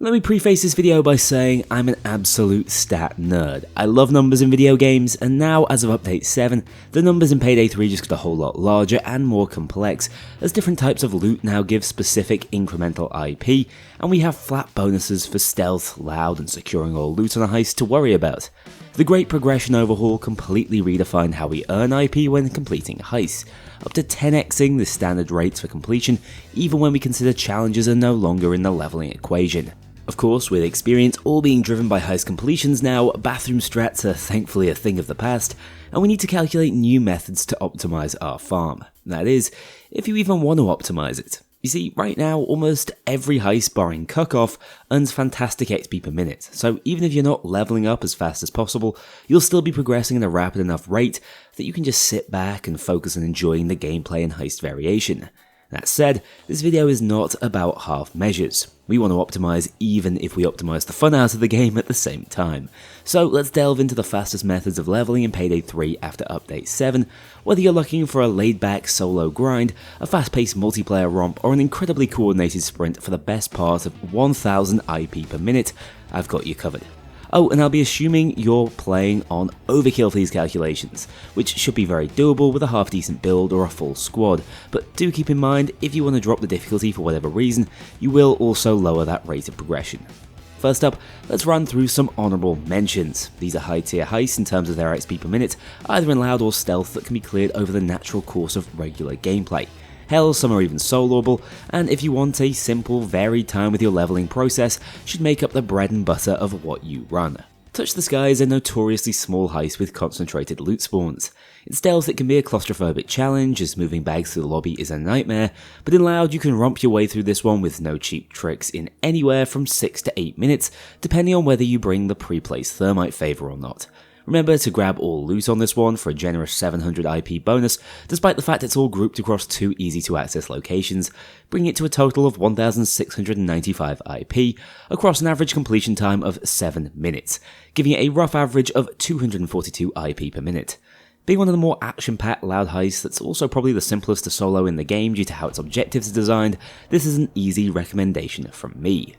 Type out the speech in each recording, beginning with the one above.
Let me preface this video by saying I'm an absolute stat nerd. I love numbers in video games, and now as of update 7, the numbers in Payday 3 just got a whole lot larger and more complex, as different types of loot now give specific incremental IP, and we have flat bonuses for stealth, loud, and securing all loot on a heist to worry about. The Great Progression Overhaul completely redefined how we earn IP when completing heists, up to 10xing the standard rates for completion, even when we consider challenges are no longer in the leveling equation. Of course, with experience all being driven by heist completions now, bathroom strats are thankfully a thing of the past, and we need to calculate new methods to optimise our farm. That is, if you even want to optimise it. You see, right now, almost every heist barring Cutoff earns fantastic XP per minute, so even if you're not leveling up as fast as possible, you'll still be progressing at a rapid enough rate that you can just sit back and focus on enjoying the gameplay and heist variation. That said, this video is not about half measures. We want to optimise even if we optimise the fun out of the game at the same time. So let's delve into the fastest methods of leveling in Payday 3 after update 7, whether you're looking for a laid-back solo grind, a fast-paced multiplayer romp, or an incredibly coordinated sprint for the best part of 1000 IP per minute, I've got you covered. Oh, and I'll be assuming you're playing on overkill for these calculations, which should be very doable with a half-decent build or a full squad, but do keep in mind, if you want to drop the difficulty for whatever reason, you will also lower that rate of progression. First up, let's run through some honourable mentions. These are high-tier heists in terms of their XP per minute, either in loud or stealth that can be cleared over the natural course of regular gameplay. Hell, some are even soloable, and if you want a simple, varied time with your leveling process, should make up the bread and butter of what you run. Touch the Sky is a notoriously small heist with concentrated loot spawns. In stealth it can be a claustrophobic challenge, as moving bags through the lobby is a nightmare, but in loud you can romp your way through this one with no cheap tricks in anywhere from 6 to 8 minutes, depending on whether you bring the pre-placed thermite favor or not. Remember to grab all loot on this one for a generous 700 IP bonus, despite the fact it's all grouped across 2 easy to access locations, bringing it to a total of 1695 IP, across an average completion time of 7 minutes, giving it a rough average of 242 IP per minute. Being one of the more action-packed loud heists that's also probably the simplest to solo in the game due to how its objectives are designed, this is an easy recommendation from me.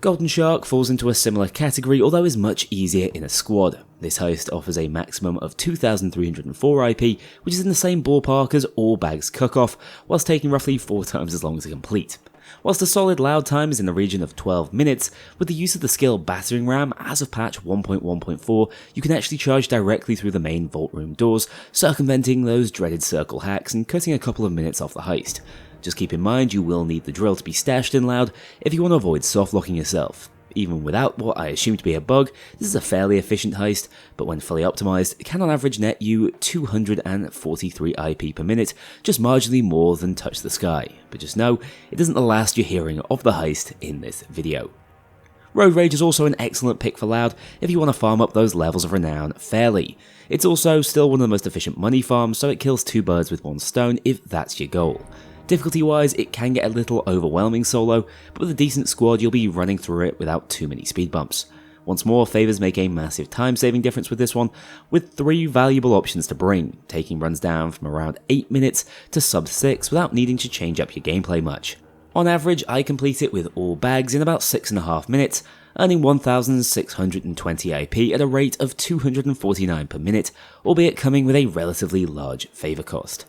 Golden Shark falls into a similar category, although is much easier in a squad. This heist offers a maximum of 2304 IP, which is in the same ballpark as all bags Cutoff, whilst taking roughly 4 times as long to complete. Whilst the solid loud time is in the region of 12 minutes, with the use of the skill Battering Ram as of patch 1.1.4, you can actually charge directly through the main vault room doors, circumventing those dreaded circle hacks and cutting a couple of minutes off the heist. Just keep in mind you will need the drill to be stashed in loud if you want to avoid soft-locking yourself. Even without what I assume to be a bug, this is a fairly efficient heist, but when fully optimised, it can on average net you 243 IP per minute, just marginally more than Touch the Sky. But just know, it isn't the last you're hearing of the heist in this video. Road Rage is also an excellent pick for loud if you want to farm up those levels of renown fairly. It's also still one of the most efficient money farms, so it kills 2 birds with 1 stone if that's your goal. Difficulty-wise, it can get a little overwhelming solo, but with a decent squad you'll be running through it without too many speed bumps. Once more, favors make a massive time-saving difference with this one, with 3 valuable options to bring, taking runs down from around 8 minutes to sub 6 without needing to change up your gameplay much. On average, I complete it with all bags in about 6.5 minutes, earning 1620 IP at a rate of 249 per minute, albeit coming with a relatively large favour cost.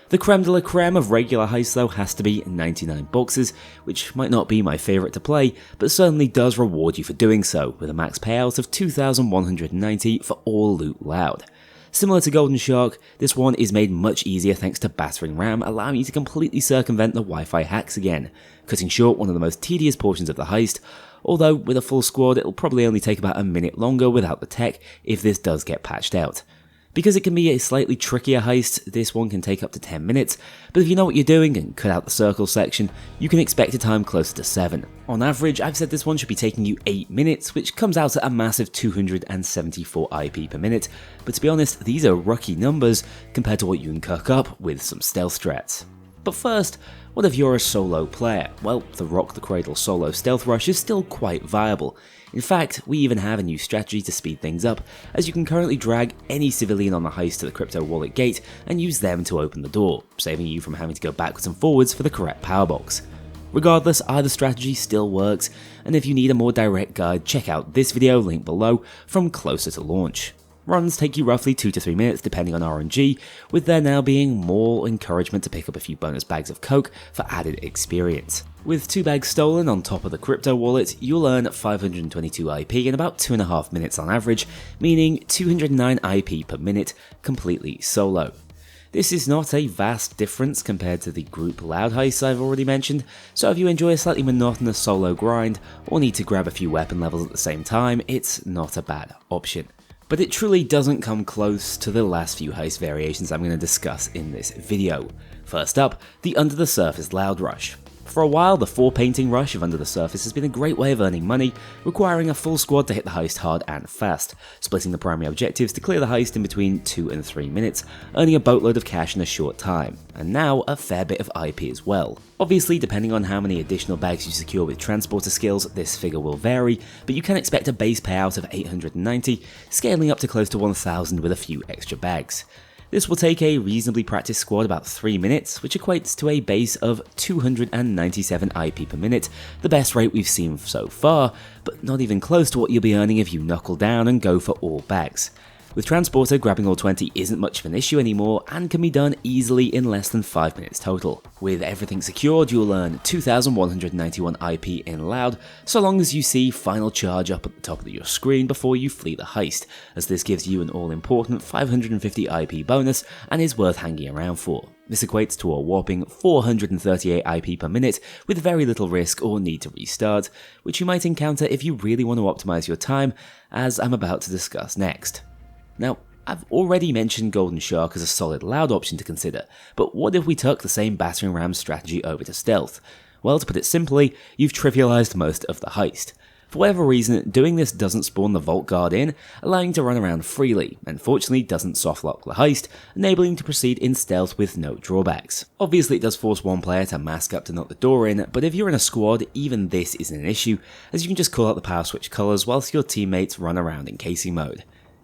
The creme de la creme of regular heists though has to be 99 boxes, which might not be my favourite to play, but certainly does reward you for doing so, with a max payout of 2190 for all loot loud. Similar to Golden Shark, this one is made much easier thanks to Battering Ram, allowing you to completely circumvent the Wi-Fi hacks again, cutting short one of the most tedious portions of the heist, although with a full squad it'll probably only take about a minute longer without the tech if this does get patched out. Because it can be a slightly trickier heist, this one can take up to 10 minutes, but if you know what you're doing and cut out the circle section, you can expect a time closer to 7. On average, I've said this one should be taking you 8 minutes, which comes out at a massive 274 IP per minute, but to be honest, these are rookie numbers compared to what you can cook up with some stealth strats. But first, what if you're a solo player? Well, the Rock the Cradle solo stealth rush is still quite viable. In fact, we even have a new strategy to speed things up, as you can currently drag any civilian on the heist to the crypto wallet gate and use them to open the door, saving you from having to go backwards and forwards for the correct power box. Regardless, either strategy still works, and if you need a more direct guide, check out this video linked below from closer to launch. Runs take you roughly 2 to 3 minutes depending on RNG, with there now being more encouragement to pick up a few bonus bags of coke for added experience. With 2 bags stolen on top of the crypto wallet, you'll earn 522 IP in about 2.5 minutes on average, meaning 209 IP per minute completely solo. This is not a vast difference compared to the group loud heists I've already mentioned, so if you enjoy a slightly monotonous solo grind or need to grab a few weapon levels at the same time, it's not a bad option. But it truly doesn't come close to the last few heist variations I'm going to discuss in this video. First up, the Under the Surface Loud Rush. For a while, the 4 painting rush of Under the Surface has been a great way of earning money, requiring a full squad to hit the heist hard and fast, splitting the primary objectives to clear the heist in between 2 and 3 minutes, earning a boatload of cash in a short time, and now a fair bit of IP as well. Obviously, depending on how many additional bags you secure with transporter skills, this figure will vary, but you can expect a base payout of 890, scaling up to close to 1000 with a few extra bags. This will take a reasonably practiced squad about 3 minutes, which equates to a base of 297 IP per minute, the best rate we've seen so far, but not even close to what you'll be earning if you knuckle down and go for all bags. With Transporter, grabbing all 20 isn't much of an issue anymore and can be done easily in less than 5 minutes total. With everything secured, you'll earn 2191 IP in Loud, so long as you see Final Charge up at the top of your screen before you flee the heist, as this gives you an all-important 550 IP bonus and is worth hanging around for. This equates to a whopping 438 IP per minute with very little risk or need to restart, which you might encounter if you really want to optimize your time, as I'm about to discuss next. Now, I've already mentioned Golden Shark as a solid loud option to consider, but what if we took the same battering ram strategy over to stealth? Well, to put it simply, you've trivialized most of the heist. For whatever reason, doing this doesn't spawn the Vault Guard in, allowing you to run around freely, and fortunately doesn't softlock the heist, enabling you to proceed in stealth with no drawbacks. Obviously it does force one player to mask up to knock the door in, but if you're in a squad, even this isn't an issue, as you can just call out the power switch colours whilst your teammates run around in casing mode.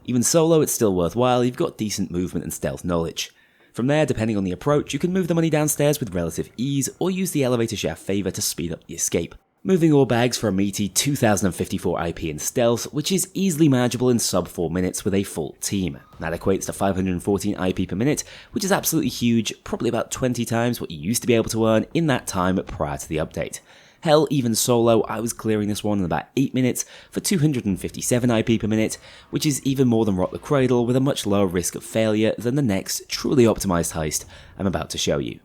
Even solo, it's still worthwhile, you've got decent movement and stealth knowledge. From there, depending on the approach, you can move the money downstairs with relative ease, or use the elevator shaft favour to speed up the escape. Moving all bags for a meaty 2054 IP in stealth, which is easily manageable in sub 4 minutes with a full team. That equates to 514 IP per minute, which is absolutely huge, probably about 20 times what you used to be able to earn in that time prior to the update. Hell, even solo, I was clearing this one in about 8 minutes for 257 IP per minute, which is even more than Rock the Cradle with a much lower risk of failure than the next truly optimized heist I'm about to show you.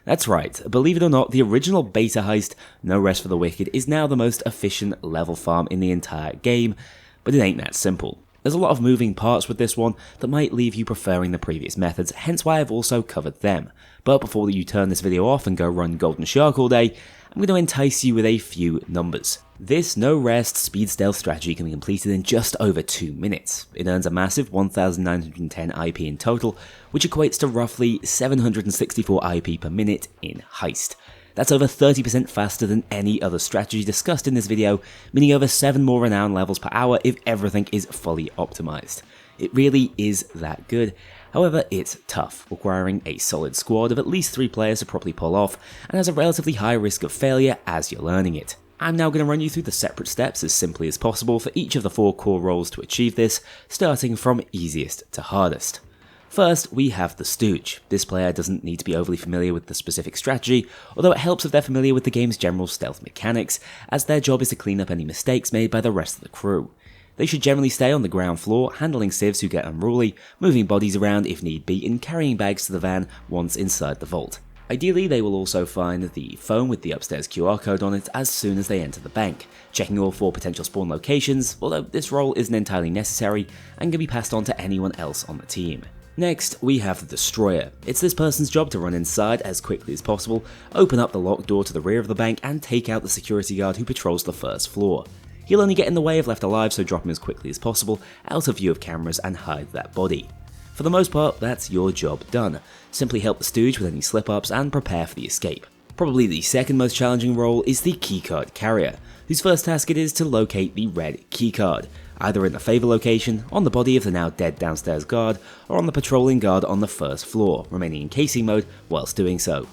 That's right, believe it or not, the original beta heist, No Rest for the Wicked, is now the most efficient level farm in the entire game, but it ain't that simple. There's a lot of moving parts with this one that might leave you preferring the previous methods, hence why I've also covered them. But before you turn this video off and go run Golden Shark all day, I'm going to entice you with a few numbers. This no rest speed stealth strategy can be completed in just over 2 minutes. It earns a massive 1910 IP in total, which equates to roughly 764 IP per minute in heist. That's over 30% faster than any other strategy discussed in this video, meaning over 7 more renown levels per hour if everything is fully optimized. It really is that good. However, it's tough, requiring a solid squad of at least 3 players to properly pull off, and has a relatively high risk of failure as you're learning it. I'm now going to run you through the separate steps as simply as possible for each of the 4 core roles to achieve this, starting from easiest to hardest. First, we have the Stooge. This player doesn't need to be overly familiar with the specific strategy, although it helps if they're familiar with the game's general stealth mechanics, as their job is to clean up any mistakes made by the rest of the crew. They should generally stay on the ground floor, handling civs who get unruly, moving bodies around if need be, and carrying bags to the van once inside the vault. Ideally, they will also find the phone with the upstairs QR code on it as soon as they enter the bank, checking all 4 potential spawn locations, although this role isn't entirely necessary and can be passed on to anyone else on the team. Next, we have the Destroyer. It's this person's job to run inside as quickly as possible, open up the locked door to the rear of the bank, and take out the security guard who patrols the first floor. He'll only get in the way if left alive, so drop him as quickly as possible, out of view of cameras, and hide that body. For the most part, that's your job done. Simply help the Stooge with any slip-ups and prepare for the escape. Probably the second most challenging role is the Keycard Carrier, whose first task it is to locate the red keycard, either in the favour location, on the body of the now dead downstairs guard, or on the patrolling guard on the first floor, remaining in casing mode whilst doing so.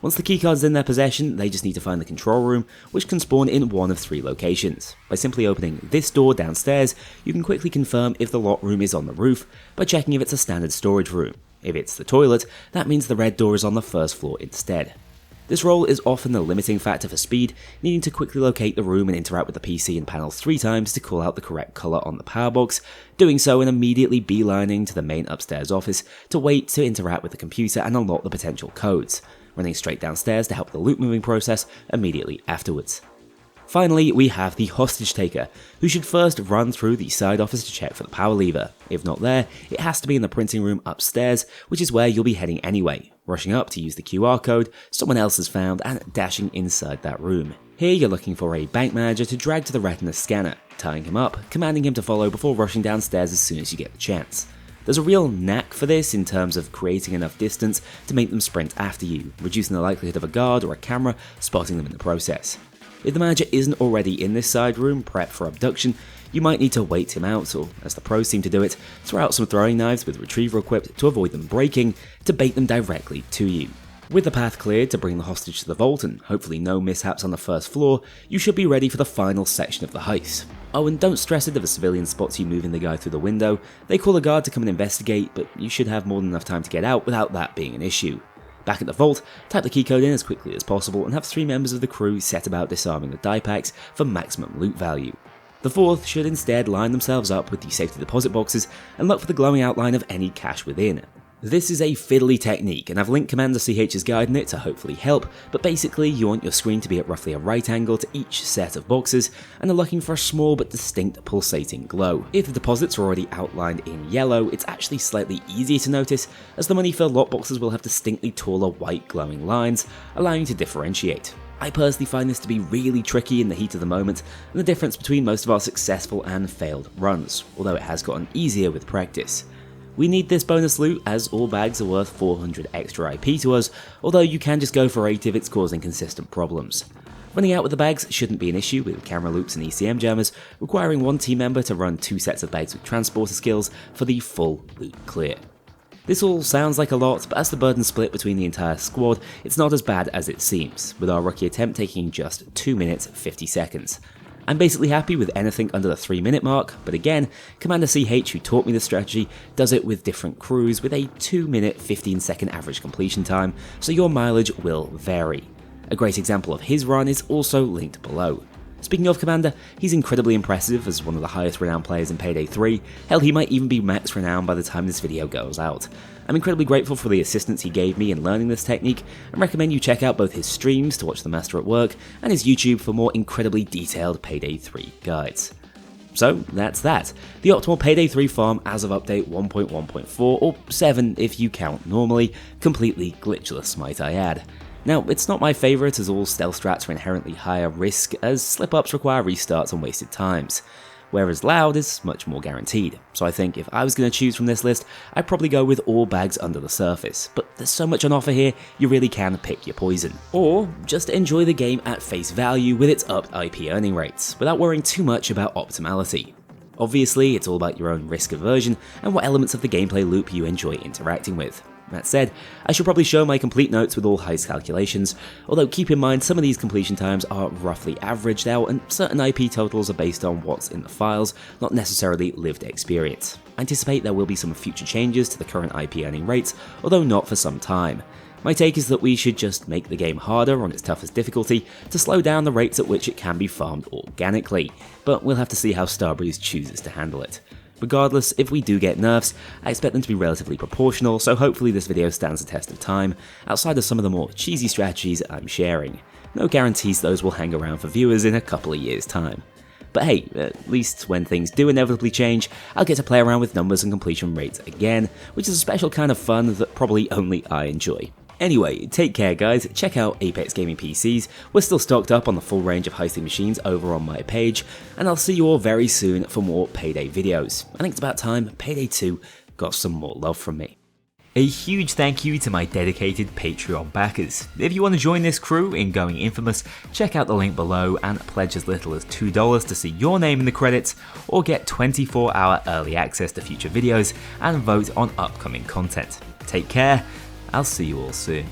Once the keycard is in their possession, they just need to find the control room, which can spawn in one of 3 locations. By simply opening this door downstairs, you can quickly confirm if the lot room is on the roof by checking if it's a standard storage room. If it's the toilet, that means the red door is on the first floor instead. This role is often the limiting factor for speed, needing to quickly locate the room and interact with the PC and panels 3 times to call out the correct colour on the power box, doing so and immediately beelining to the main upstairs office to wait to interact with the computer and unlock the potential codes, running straight downstairs to help the loot moving process immediately afterwards. Finally, we have the hostage taker, who should first run through the side office to check for the power lever. If not there, it has to be in the printing room upstairs, which is where you'll be heading anyway, rushing up to use the QR code someone else has found and dashing inside that room. Here you're looking for a bank manager to drag to the retina scanner, tying him up, commanding him to follow before rushing downstairs as soon as you get the chance. There's a real knack for this in terms of creating enough distance to make them sprint after you, reducing the likelihood of a guard or a camera spotting them in the process. If the manager isn't already in this side room prepped for abduction, you might need to wait him out, or as the pros seem to do it, throw out some throwing knives with retriever equipped to avoid them breaking, to bait them directly to you. With the path cleared to bring the hostage to the vault and hopefully no mishaps on the first floor, you should be ready for the final section of the heist. Oh, and don't stress it if a civilian spots you moving the guy through the window. They call a guard to come and investigate, but you should have more than enough time to get out without that being an issue. Back at the vault, type the keycode in as quickly as possible and have 3 members of the crew set about disarming the die packs for maximum loot value. The 4th should instead line themselves up with the safety deposit boxes and look for the glowing outline of any cash within. This is a fiddly technique, and I've linked CommanderCH's guide in it to hopefully help, but basically you want your screen to be at roughly a right angle to each set of boxes, and are looking for a small but distinct pulsating glow. If the deposits are already outlined in yellow, it's actually slightly easier to notice, as the money-filled lot boxes will have distinctly taller white glowing lines, allowing you to differentiate. I personally find this to be really tricky in the heat of the moment, and the difference between most of our successful and failed runs, although it has gotten easier with practice. We need this bonus loot as all bags are worth 400 extra IP to us, although you can just go for 8 if it's causing consistent problems. Running out with the bags shouldn't be an issue with camera loops and ECM jammers, requiring 1 team member to run 2 sets of bags with transporter skills for the full loot clear. This all sounds like a lot, but as the burden split between the entire squad, it's not as bad as it seems, with our rookie attempt taking just 2 minutes 50 seconds. I'm basically happy with anything under the 3-minute mark, but again, CommanderCH, who taught me this strategy, does it with different crews with a 2-minute 15-second average completion time, so your mileage will vary. A great example of his run is also linked below. Speaking of Commander, he's incredibly impressive as one of the highest renowned players in Payday 3, hell he might even be max renowned by the time this video goes out. I'm incredibly grateful for the assistance he gave me in learning this technique, and recommend you check out both his streams to watch the master at work, and his YouTube for more incredibly detailed Payday 3 guides. So that's that. The optimal Payday 3 farm as of update 1.1.4, or 7 if you count normally, completely glitchless might I add. Now, it's not my favourite as all stealth strats are inherently higher risk as slip-ups require restarts and wasted times, whereas loud is much more guaranteed, so I think if I was going to choose from this list, I'd probably go with all bags under the surface, but there's so much on offer here, you really can pick your poison. Or just enjoy the game at face value with its upped IP earning rates, without worrying too much about optimality. Obviously, it's all about your own risk aversion and what elements of the gameplay loop you enjoy interacting with. That said, I should probably show my complete notes with all heist calculations, although keep in mind some of these completion times are roughly averaged out and certain IP totals are based on what's in the files, not necessarily lived experience. I anticipate there will be some future changes to the current IP earning rates, although not for some time. My take is that we should just make the game harder on its toughest difficulty to slow down the rates at which it can be farmed organically, but we'll have to see how Starbreeze chooses to handle it. Regardless, if we do get nerfs, I expect them to be relatively proportional, so hopefully this video stands the test of time, outside of some of the more cheesy strategies I'm sharing. No guarantees those will hang around for viewers in a couple of years' time. But hey, at least when things do inevitably change, I'll get to play around with numbers and completion rates again, which is a special kind of fun that probably only I enjoy. Anyway, take care guys, check out Apex Gaming PCs, we're still stocked up on the full range of heisting machines over on my page, and I'll see you all very soon for more Payday videos. I think it's about time Payday 2 got some more love from me. A huge thank you to my dedicated Patreon backers. If you want to join this crew in going infamous, check out the link below and pledge as little as $2 to see your name in the credits, or get 24-hour early access to future videos and vote on upcoming content. Take care, I'll see you all soon.